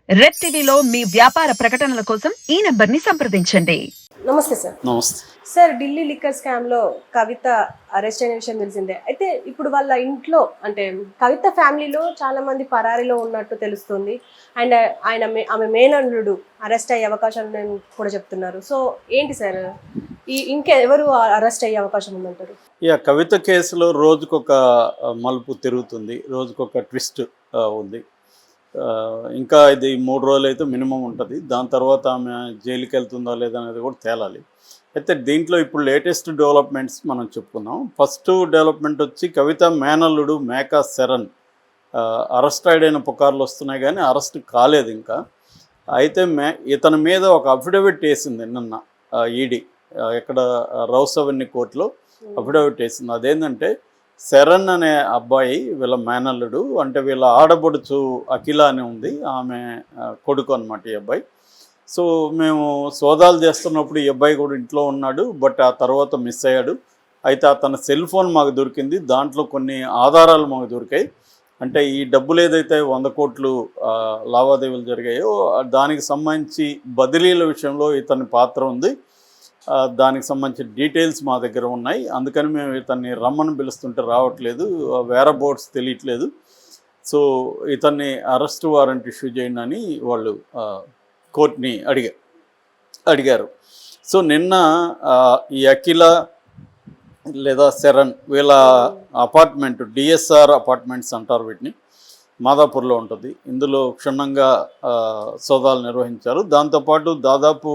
Red టీవీలో మీ వ్యాపార ప్రకటనల కోసం ఈ నంబర్ని సంప్రదించండి. నమస్తే సార్. నమస్తే. సార్, ఢిల్లీ లిక్కర్ స్కామ్‌లో కవిత అరెస్ట్ అయిన విషయం తెలిసిందే. అయితే ఇప్పుడు వాళ్ళ ఇంట్లో అంటే కవిత ఫ్యామిలీలో చాలా మంది పరారీలో ఉన్నట్టు తెలుస్తుంది. అండ్ ఆమె మేనల్లుడు అరెస్ట్ అయ్యే అవకాశం ఉందని కూడా చెప్తున్నారు. సో ఏంటి సార్, ఇంకెవరు అరెస్ట్ అయ్యే అవకాశం ఉందంటారు? కవిత కేసులో రోజుకొక మలుపు తిరుగుతుంది, రోజుకొక ట్విస్ట్ ఉంది. ఇంకా ఇది 3 రోజులు అయితే మినిమం ఉంటుంది. దాని తర్వాత ఆమె జైలుకి వెళ్తుందా లేదా అనేది కూడా తేలాలి. అయితే దీంట్లో ఇప్పుడు లేటెస్ట్ డెవలప్మెంట్స్ మనం చెప్పుకుందాం. ఫస్ట్ డెవలప్మెంట్ వచ్చి కవిత మేనల్లుడు మేకా శరణ్ అరెస్ట్ అయిన పుకార్లు వస్తున్నాయి, కానీ అరెస్ట్ కాలేదు ఇంకా. అయితే ఇతని మీద ఒక అఫిడవిట్ వేసింది నిన్న ఈడీ, ఇక్కడ రౌస్ అవెన్యూ కోర్టులో అఫిడవిట్ వేసింది. అదేంటంటే శరణ్ అనే అబ్బాయి వీళ్ళ మేనల్లుడు, అంటే వీళ్ళ ఆడబడుచు అఖిల అని ఉంది, ఆమె కొడుకు అనమాట ఈ అబ్బాయి. సో మేము సోదాలు చేస్తున్నప్పుడు ఈ అబ్బాయి కూడా ఇంట్లో ఉన్నాడు, బట్ ఆ తర్వాత మిస్ అయ్యాడు. అయితే అతని సెల్ ఫోన్ మాకు దొరికింది, దాంట్లో కొన్ని ఆధారాలు మాకు దొరికాయి. అంటే ఈ డబ్బులు ఏదైతే 100 కోట్లు లావాదేవీలు జరిగాయో దానికి సంబంధించి బదిలీల విషయంలో ఇతని పాత్ర ఉంది. దానికి సంబంధించిన డీటెయిల్స్ మా దగ్గర ఉన్నాయి. అందుకని మేము ఇతన్ని రమ్మని పిలుస్తుంటే రావట్లేదు, వేరే బోర్డ్స్ తెలియట్లేదు. సో ఇతన్ని అరెస్ట్ వారెంట్ ఇష్యూ చేయండి అని వాళ్ళు కోర్టుని అడిగారు. సో నిన్న ఈ అఖిల లేదా శరణ్ వీళ్ళ అపార్ట్మెంట్, డిఎస్ఆర్ అపార్ట్మెంట్స్ అంటారు వీటిని, మాదాపూర్లో ఉంటుంది. ఇందులో క్షుణ్ణంగా సోదాలు నిర్వహించారు. దాంతోపాటు దాదాపు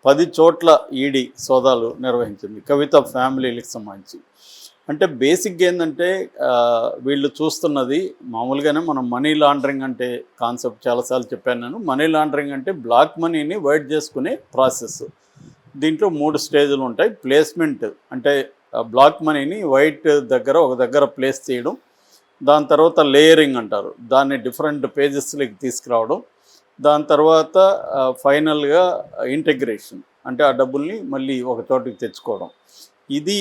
10 చోట్ల ఈడీ సోదాలు నిర్వహించింది కవిత ఫ్యామిలీలకు సంబంధించి. అంటే బేసిక్గా ఏంటంటే వీళ్ళు చూస్తున్నది మామూలుగానే మనం మనీ లాండరింగ్ అంటే కాన్సెప్ట్ చాలాసార్లు చెప్పాను నేను. మనీ లాండరింగ్ అంటే బ్లాక్ మనీని వైట్ చేసుకునే ప్రాసెస్. దీంట్లో 3 స్టేజ్లు ఉంటాయి. ప్లేస్మెంట్ అంటే బ్లాక్ మనీని వైట్ దగ్గర ఒక దగ్గర ప్లేస్ చేయడం, దాని తర్వాత లేయరింగ్ అంటారు, దాన్ని డిఫరెంట్ పేజెస్లోకి తీసుకురావడం, దాని తర్వాత ఫైనల్గా ఇంటిగ్రేషన్ అంటే ఆ డబ్బుల్ని మళ్ళీ ఒక చోటుకి తెచ్చుకోవడం. ఇది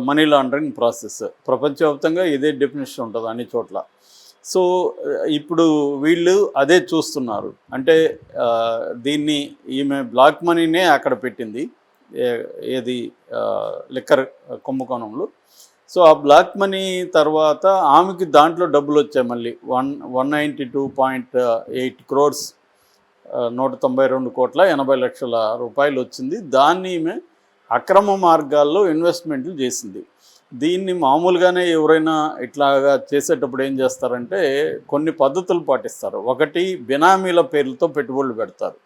మనీ లాండరింగ్ ప్రాసెస్. ప్రపంచవ్యాప్తంగా ఇదే డెఫినేషన్ ఉంటుంది అన్ని చోట్ల. సో ఇప్పుడు వీళ్ళు అదే చూస్తున్నారు. అంటే దీన్ని ఈమె బ్లాక్ మనీనే అక్కడ పెట్టింది, ఏది లిక్కర్ కుంభకోణంలో. సో ఆ బ్లాక్ మనీ తర్వాత ఆమెకి దాంట్లో డబ్బులు వచ్చాయి మళ్ళీ 192.8 crores, 192,80,00,000 వచ్చింది. దాన్ని ఈమె అక్రమ మార్గాల్లో ఇన్వెస్ట్మెంట్లు చేసింది. దీన్ని మామూలుగానే ఎవరైనా ఇట్లాగా చేసేటప్పుడు ఏం చేస్తారంటే కొన్ని పద్ధతులు పాటిస్తారు. ఒకటి, బినామీల పేర్లతో పెట్టుబడులు పెడతారు.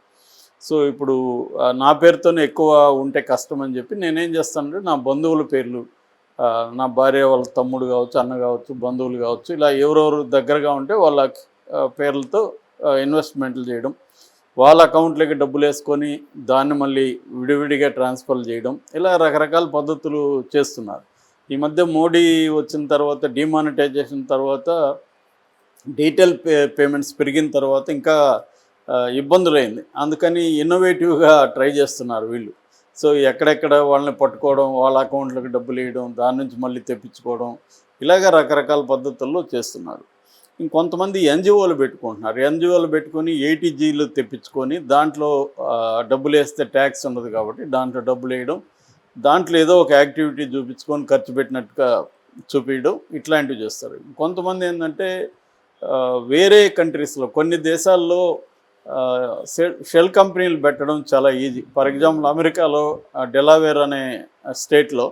సో ఇప్పుడు నా పేరుతోనే ఎక్కువ ఉంటే కష్టం అని చెప్పి నేనేం చేస్తానంటే నా బంధువుల పేర్లు, నా భార్య వాళ్ళ తమ్ముడు కావచ్చు, అన్న కావచ్చు, బంధువులు కావచ్చు, ఇలా ఎవరెవరు దగ్గరగా ఉంటే వాళ్ళ పేర్లతో ఇన్వెస్ట్మెంట్లు చేయడం, వాళ్ళ అకౌంట్లోకి డబ్బులు వేసుకొని దాన్ని మళ్ళీ విడివిడిగా ట్రాన్స్ఫర్ చేయడం, ఇలా రకరకాల పద్ధతులు చేస్తున్నారు. ఈ మధ్య మోడీ వచ్చిన తర్వాత, డిమానిటైజేషన్ తర్వాత, డిజిటల్ పేమెంట్స్ పెరిగిన తర్వాత ఇంకా ఇబ్బందులైంది. అందుకని ఇన్నోవేటివ్గా ట్రై చేస్తున్నారు వీళ్ళు. సో ఎక్కడెక్కడ వాళ్ళని పట్టుకోవడం, వాళ్ళ అకౌంట్లోకి డబ్బులు వేయడం, దాని నుంచి మళ్ళీ తెప్పించుకోవడం, ఇలాగ రకరకాల పద్ధతుల్లో చేస్తున్నారు. ఇంకొంతమంది ఎన్జిఓలు పెట్టుకుంటున్నారు. ఎన్జిఓలు పెట్టుకొని ఏటీజీలు తెప్పించుకొని దాంట్లో డబ్బులు వేస్తే ట్యాక్స్ ఉండదు కాబట్టి దాంట్లో డబ్బులు వేయడం, దాంట్లో ఏదో ఒక యాక్టివిటీ చూపించుకొని ఖర్చు పెట్టినట్టుగా చూపించడం, ఇట్లాంటివి చేస్తారు. కొంతమంది ఏంటంటే వేరే కంట్రీస్లో, కొన్ని దేశాల్లో షెల్ కంపెనీలు పెట్టడం చాలా ఈజీ. ఫర్ ఎగ్జాంపుల్ అమెరికాలో డెలావేర్ అనే స్టేట్లో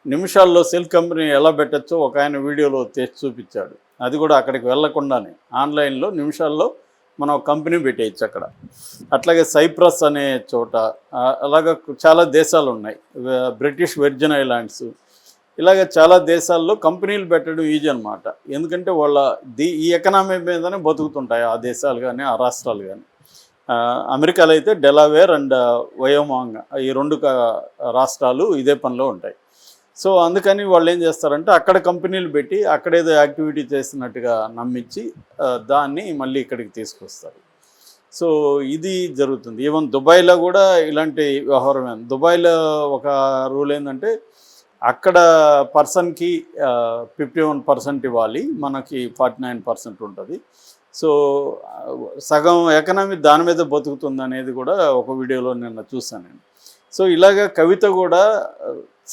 నిమిషాల్లో సెల్ కంపెనీ ఎలా పెట్టచ్చో ఒక ఆయన వీడియోలో తెచ్చి చూపించాడు. అది కూడా అక్కడికి వెళ్లకుండానే ఆన్లైన్లో నిమిషాల్లో మనం కంపెనీ పెట్టేయచ్చు అక్కడ. అట్లాగే సైప్రస్ అనే చోట, అలాగ చాలా దేశాలు ఉన్నాయి, బ్రిటిష్ వెర్జిన్ ఐలాండ్స్, ఇలాగ చాలా దేశాల్లో కంపెనీలు పెట్టడం ఈజీ అనమాట. ఎందుకంటే వాళ్ళ ఈ ఎకనామీ మీదనే బతుకుతుంటాయి ఆ దేశాలు కానీ ఆ రాష్ట్రాలు కానీ. అమెరికాలో అయితే డెలావేర్ అండ్ వయోమాంగ్ ఈ 2 రాష్ట్రాలు ఇదే పనిలో ఉంటాయి. సో అందుకని వాళ్ళు ఏం చేస్తారంటే అక్కడ కంపెనీలు పెట్టి అక్కడేదో యాక్టివిటీ చేసినట్టుగా నమ్మించి దాన్ని మళ్ళీ ఇక్కడికి తీసుకొస్తారు. సో ఇది జరుగుతుంది. ఈవెన్ దుబాయ్లో కూడా ఇలాంటి వ్యవహారమే. దుబాయ్లో ఒక రూల్ ఏంటంటే అక్కడ పర్సన్కి 51% ఇవ్వాలి, మనకి 49% ఉంటుంది. సో సగం ఎకనామీ దాని మీద బతుకుతుంది అనేది కూడా ఒక వీడియోలో నిన్న చూసాను నేను. సో ఇలాగ కవిత కూడా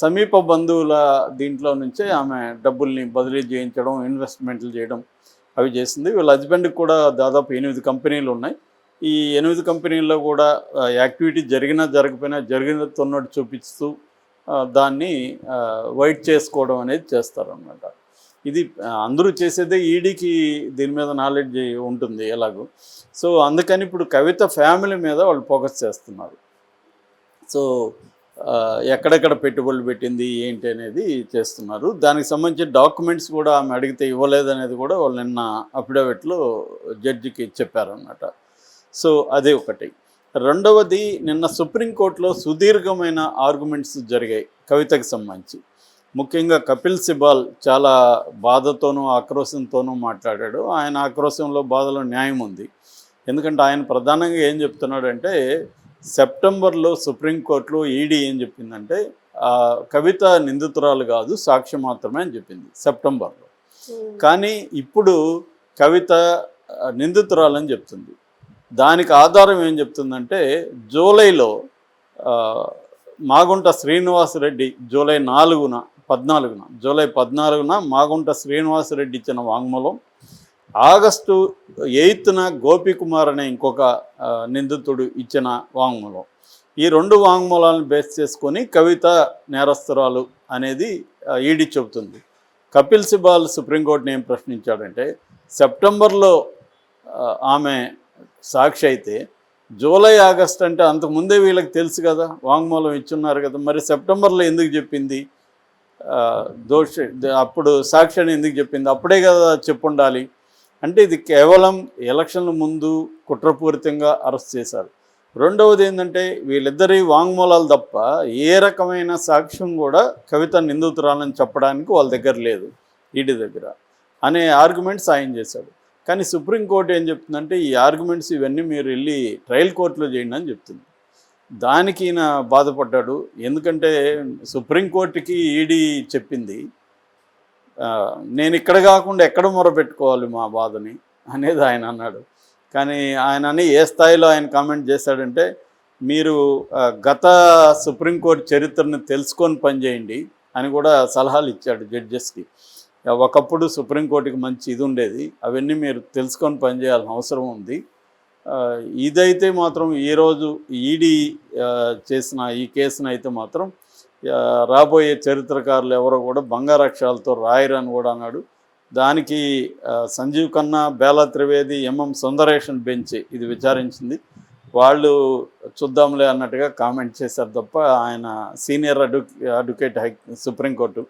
సమీప బంధువుల దీంట్లో నుంచే ఆమె డబ్బుల్ని బదిలీ చేయించడం, ఇన్వెస్ట్మెంట్లు చేయడం అవి చేసింది. వీళ్ళ హస్బెండ్కి కూడా దాదాపు 8 కంపెనీలు ఉన్నాయి. ఈ 8 కంపెనీల్లో కూడా యాక్టివిటీ జరిగినా జరగకపోయినా జరిగినట్టున్నట్టు చూపిస్తూ దాన్ని వైట్ చేసుకోవడం అనేది చేస్తారన్నమాట. ఇది అందరూ చేసేదే. ఈడీకి దీని మీద నాలెడ్జ్ ఉంటుంది ఎలాగో. సో అందుకని ఇప్పుడు కవిత ఫ్యామిలీ మీద వాళ్ళు ఫోకస్ చేస్తున్నారు. సో ఎక్కడెక్కడ పెట్టుబడులు పెట్టింది ఏంటి అనేది చేస్తున్నారు. దానికి సంబంధించిన డాక్యుమెంట్స్ కూడా ఆమె అడిగితే ఇవ్వలేదనేది కూడా వాళ్ళు నిన్న అఫిడవిట్లో జడ్జికి చెప్పారన్నమాట. సో అదే ఒకటి. రెండవది, నిన్న సుప్రీంకోర్టులో సుదీర్ఘమైన ఆర్గ్యుమెంట్స్ జరిగాయి కవితకు సంబంధించి. ముఖ్యంగా కపిల్ సిబాల్ చాలా బాధతోనూ ఆక్రోశంతోనూ మాట్లాడాడు. ఆయన ఆక్రోశంలో బాధలో న్యాయం ఉంది. ఎందుకంటే ఆయన ప్రధానంగా ఏం చెప్తున్నాడంటే, సెప్టెంబర్లో సుప్రీంకోర్టులో ఈడీ ఏం చెప్పిందంటే కవిత నిందితురాలు కాదు, సాక్షి మాత్రమే అని చెప్పింది సెప్టెంబర్లో. కానీ ఇప్పుడు కవిత నిందితురాలని చెప్తుంది. దానికి ఆధారం ఏం చెప్తుందంటే, జూలైలో మాగుంట శ్రీనివాసరెడ్డి జూలై 14న మాగుంట శ్రీనివాసరెడ్డి ఇచ్చిన వాంగ్మూలం, ఆగస్టు 8న గోపికుమార్ అనే ఇంకొక నిందితుడు ఇచ్చిన వాంగ్మూలం. ఈ 2 వాంగ్మూలాలను బేస్ చేసుకొని కవిత నేరస్తురాలు అనేది ఈడీ చెబుతుంది. కపిల్ సిబాల్ సుప్రీంకోర్టుని ఏం ప్రశ్నించాడంటే, సెప్టెంబర్లో ఆమె సాక్షి అయితే జూలై ఆగస్ట్ అంటే అంతకుముందే వీళ్ళకి తెలుసు కదా, వాంగ్మూలం ఇచ్చున్నారు కదా, మరి సెప్టెంబర్లో ఎందుకు చెప్పింది? అప్పుడు సాక్షి అని ఎందుకు చెప్పింది? అప్పుడే కదా చెప్పుండాలి. అంటే ఇది కేవలం ఎలక్షన్ల ముందు కుట్రపూరితంగా అరెస్ట్ చేశారు. రెండవది ఏంటంటే, వీళ్ళిద్దరి వాంగ్మూలాలు తప్ప ఏ రకమైన సాక్ష్యం కూడా కవిత నిందితురాలని చెప్పడానికి వాళ్ళ దగ్గర లేదు, ఈడీ దగ్గర అనే ఆర్గ్యుమెంట్స్ ఆయన చేశాడు. కానీ సుప్రీంకోర్టు ఏం చెప్తుందంటే, ఈ ఆర్గ్యుమెంట్స్ ఇవన్నీ మీరు వెళ్ళి ట్రయల్ కోర్టులో చేయండి అని చెప్తుంది. దానికి ఈయన బాధపడ్డాడు. ఎందుకంటే సుప్రీంకోర్టుకి ఈడీ చెప్పింది, నేను ఇక్కడ కాకుండా ఎక్కడ మొరపెట్టుకోవాలి మా బాధని అనేది ఆయన అన్నాడు. కానీ ఆయన ఏ స్థాయిలో ఆయన కామెంట్ చేశాడంటే, మీరు గత సుప్రీంకోర్టు చరిత్రను తెలుసుకొని పనిచేయండి అని కూడా సలహాలు ఇచ్చాడు జడ్జెస్కి. ఒకప్పుడు సుప్రీంకోర్టుకి మంచి ఇది ఉండేది, అవన్నీ మీరు తెలుసుకొని పనిచేయాల్సిన అవసరం ఉంది. ఇదైతే మాత్రం ఈరోజు ఈడీ చేసిన ఈ కేసును అయితే మాత్రం రాబోయే చరిత్రకారులు ఎవరో కూడా బంగారక్షరాలతో రాయరని కూడా అన్నాడు. దానికి సంజీవ్ ఖన్నా, బేలా త్రివేది, ఎంఎం సుందరేషన్ బెంచ్ ఇది విచారించింది. వాళ్ళు చూద్దాంలే అన్నట్టుగా కామెంట్ చేశారు తప్ప ఆయన సీనియర్ అడ్వకేట్ సుప్రీంకోర్టు.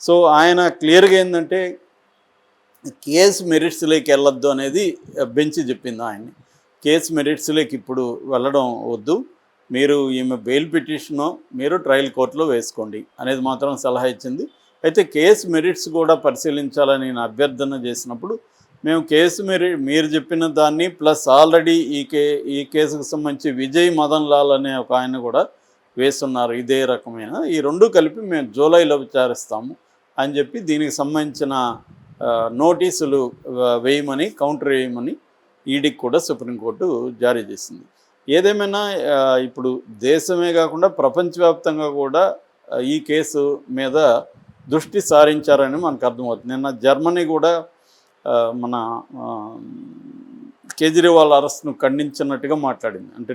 సో ఆయన క్లియర్గా ఏంటంటే, కేసు మెరిట్స్లోకి వెళ్ళొద్దు అనేది బెంచ్ చెప్పింది ఆయన్ని. కేసు మెరిట్స్లోకి ఇప్పుడు వెళ్ళడం వద్దు, మీరు ఈమె బెయిల్ పిటిషను మీరు ట్రయల్ కోర్టులో వేసుకోండి అనేది మాత్రం సలహా ఇచ్చింది. అయితే కేసు మెరిట్స్ కూడా పరిశీలించాలని నేను అభ్యర్థన చేసినప్పుడు, మేము కేసు మీరు చెప్పిన దాన్ని ప్లస్ ఆల్రెడీ ఈ కేసుకు సంబంధించి విజయ్ మదన్ లాల్ అనే ఒక ఆయన కూడా వేస్తున్నారు ఇదే రకమైన, ఈ 2 కలిపి మేము జూలైలో విచారిస్తాము అని చెప్పి దీనికి సంబంధించిన నోటీసులు వేయమని, కౌంటర్ వేయమని ఈడీకి కూడా సుప్రీంకోర్టు జారీ చేసింది. ఏదేమైనా ఇప్పుడు దేశమే కాకుండా ప్రపంచవ్యాప్తంగా కూడా ఈ కేసు మీద దృష్టి సారించారని మనకు అర్థమవుతుంది. నిన్న జర్మనీ కూడా మన కేజ్రీవాల్ అరెస్ట్ను ఖండించినట్టుగా మాట్లాడింది. అంటే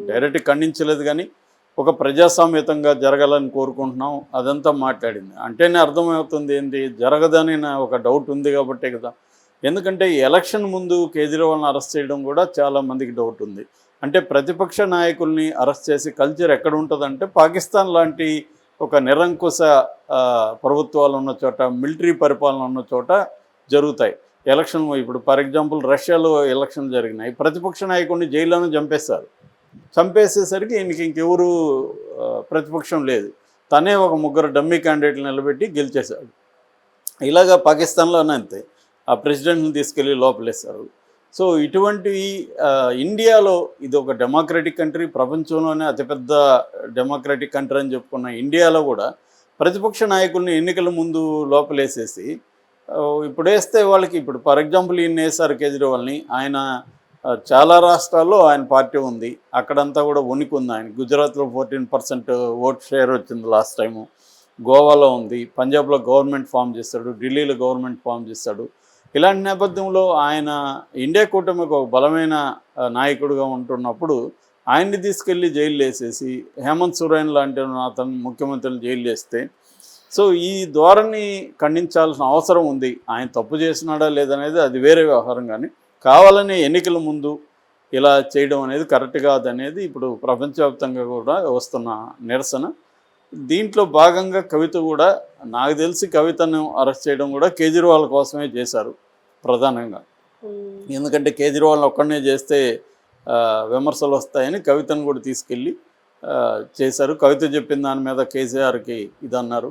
డైరెక్ట్ ఖండించలేదు కానీ ఒక ప్రజాస్వామ్యతంగా జరగాలని కోరుకుంటున్నాం అదంతా మాట్లాడింది. అంటేనే అర్థమవుతుంది ఏంటి జరగదని ఒక డౌట్ ఉంది కాబట్టే కదా. ఎందుకంటే ఎలక్షన్ ముందు కేజ్రీవాల్ని అరెస్ట్ చేయడం కూడా చాలామందికి డౌట్ ఉంది. అంటే ప్రతిపక్ష నాయకుల్ని అరెస్ట్ చేసి కల్చర్ ఎక్కడ ఉంటుందంటే, పాకిస్తాన్ లాంటి ఒక నిరంకుశ ప్రభుత్వాలు ఉన్న చోట, మిలిటరీ పరిపాలన ఉన్న చోట జరుగుతాయి ఎలక్షన్. ఇప్పుడు ఫర్ ఎగ్జాంపుల్ రష్యాలో ఎలక్షన్ జరిగినాయి, ప్రతిపక్ష నాయకుడిని జైల్లోనే చంపేసేసరికి ఇంకెవరు ప్రతిపక్షం లేదు, తనే ఒక 3 డమ్మీ క్యాండిడేట్లు నిలబెట్టి గెలిచేశాడు. ఇలాగా పాకిస్తాన్లోనే అంతే, ఆ ప్రెసిడెంట్ని తీసుకెళ్ళి లోపలేశారు. సో ఇటువంటివి ఇండియాలో ఇది ఒక డెమోక్రటిక్ కంట్రీ, ప్రపంచంలోనే అతిపెద్ద డెమోక్రటిక్ కంట్రీ అని చెప్పుకున్న ఇండియాలో కూడా ప్రతిపక్ష నాయకుల్ని ఎన్నికల ముందు లోపలేసేసి ఇప్పుడు వేస్తే వాళ్ళకి ఇప్పుడు ఫర్ ఎగ్జాంపుల్ ఈయన వేశారు కేజ్రీవాల్ని, ఆయన చాలా రాష్ట్రాల్లో ఆయన పార్టీ ఉంది, అక్కడంతా కూడా ఉనికి ఉంది. ఆయన గుజరాత్లో 14% ఓట్ షేర్ వచ్చింది లాస్ట్ టైము, గోవాలో ఉంది, పంజాబ్లో గవర్నమెంట్ ఫామ్ చేస్తాడు, ఢిల్లీలో గవర్నమెంట్ ఫామ్ చేస్తాడు. ఇలాంటి నేపథ్యంలో ఆయన ఇండియా కూటమికి ఒక బలమైన నాయకుడిగా ఉంటున్నప్పుడు ఆయన్ని తీసుకెళ్ళి జైలు వేసేసి హేమంత్ సోరెన్ లాంటి అతను ముఖ్యమంత్రిని జైలు వేస్తే, సో ఈ ధోరణి ఖండించాల్సిన అవసరం ఉంది. ఆయన తప్పు చేసినాడా లేదనేది అది వేరే వ్యవహారం, కానీ కావాలని ఎన్నికల ముందు ఇలా చేయడం అనేది కరెక్ట్ కాదనేది ఇప్పుడు ప్రపంచవ్యాప్తంగా కూడా వస్తున్న నిరసన. దీంట్లో భాగంగా కవిత కూడా, నాకు తెలిసి కవితను అరెస్ట్ చేయడం కూడా కేజ్రీవాల్ కోసమే చేశారు ప్రధానంగా. ఎందుకంటే కేజ్రీవాల్ని ఒక్కడనే చేస్తే విమర్శలు వస్తాయని కవితను కూడా తీసుకెళ్ళి చేశారు. కవిత చెప్పిన దాని మీద కేసీఆర్కి ఇది అన్నారు,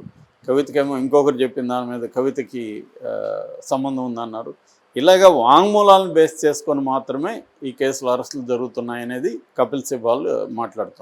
కవితకేమో ఇంకొకరు చెప్పిన దాని మీద కవితకి సంబంధం ఉందన్నారు. ఇలాగ వాంగ్మూలాలను బేస్ చేసుకొని మాత్రమే ఈ కేసులు అరెస్టులు జరుగుతున్నాయనేది కపిల్ సిబాల్ మాట్లాడుతున్నారు.